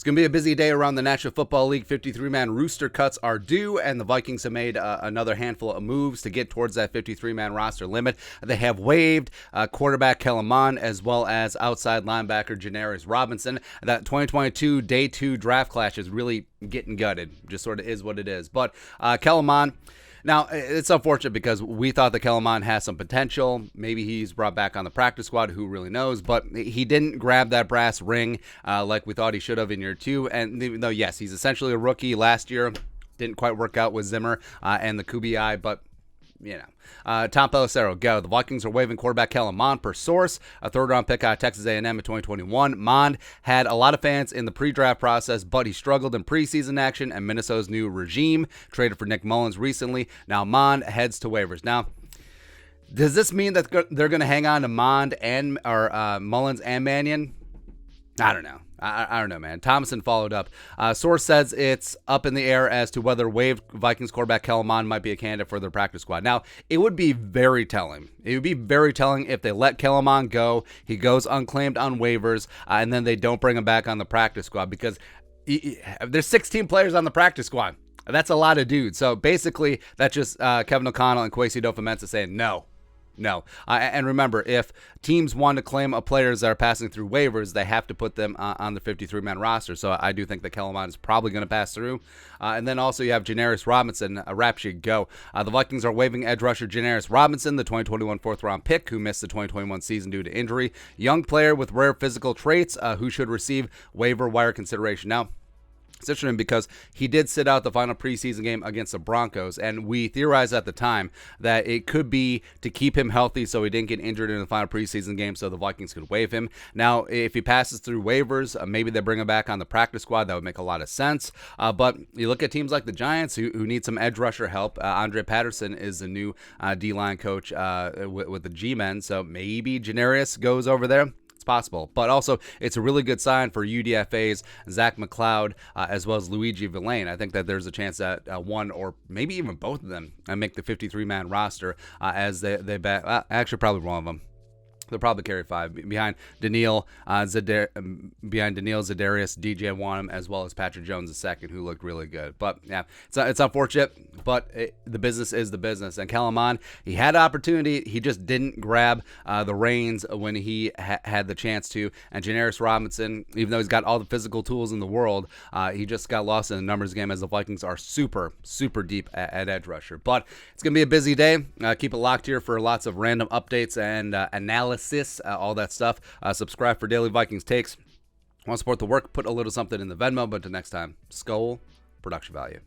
going to be a busy day around the National Football League. 53-man roster cuts are due, and the Vikings have made another handful of moves to get towards that 53-man roster limit. They have waived quarterback Kellen Mond as well as outside linebacker Janarius Robinson. That 2022 Day 2 draft class is really getting gutted. Just sort of is what it is. But Kellen Mond, now, it's unfortunate because we thought that Kellen Mond has some potential. Maybe he's brought back on the practice squad. Who really knows? But he didn't grab that brass ring like we thought he should have in year 2. And even though, yes, he's essentially a rookie last year. Didn't quite work out with Zimmer and the Kubiai, but you know, Tom Pelissero, go. The Vikings are waiving quarterback Kellen Mond per source, a third-round pick out of Texas A&M in 2021. Mond had a lot of fans in the pre-draft process, but he struggled in preseason action, and Minnesota's new regime traded for Nick Mullins recently. Now Mond heads to waivers. Now, does this mean that they're going to hang on to Mond and or Mullins and Mannion? I don't know. I don't know, man. Thomason followed up. Source says it's up in the air as to whether waived Vikings quarterback Kellen Mond might be a candidate for their practice squad. Now, it would be very telling. It would be very telling if they let Kellen Mond go, he goes unclaimed on waivers, and then they don't bring him back on the practice squad because there's 16 players on the practice squad. That's a lot of dudes. So basically, that's just Kevin O'Connell and Kwesi Adofo-Mensah saying no. No. And remember, if teams want to claim players that are passing through waivers, they have to put them on the 53-man roster. So I do think that Kellen Mond is probably going to pass through. And then also you have Janarius Robinson, a rap sheet go. The Vikings are waiving edge rusher Janarius Robinson, the 2021 fourth-round pick, who missed the 2021 season due to injury. Young player with rare physical traits who should receive waiver wire consideration. Now, it's interesting because he did sit out the final preseason game against the Broncos, and we theorized at the time that it could be to keep him healthy so he didn't get injured in the final preseason game so the Vikings could waive him. Now, if he passes through waivers, maybe they bring him back on the practice squad. That would make a lot of sense. But you look at teams like the Giants who need some edge rusher help. Andre Patterson is the new D-line coach with the G-men, so maybe Janarius goes over there. It's possible, but also it's a really good sign for UDFA's Zach McLeod as well as Luigi Villain. I think that there's a chance that one or maybe even both of them make the 53-man roster as they actually probably one of them. They'll probably carry 5 behind Daniil Zadarius, DJ Wanham, as well as Patrick Jones II, who looked really good. But yeah, it's unfortunate, but the business is the business. And Kellen Mond, he had opportunity, he just didn't grab the reins when he had the chance to. And Janarius Robinson, even though he's got all the physical tools in the world, he just got lost in the numbers game as the Vikings are super, super deep at edge rusher. But it's gonna be a busy day. Keep it locked here for lots of random updates and analysis. All that stuff. Subscribe for daily Vikings takes. Want to support the work? Put a little something in the Venmo. But until next time, Skull Production Value.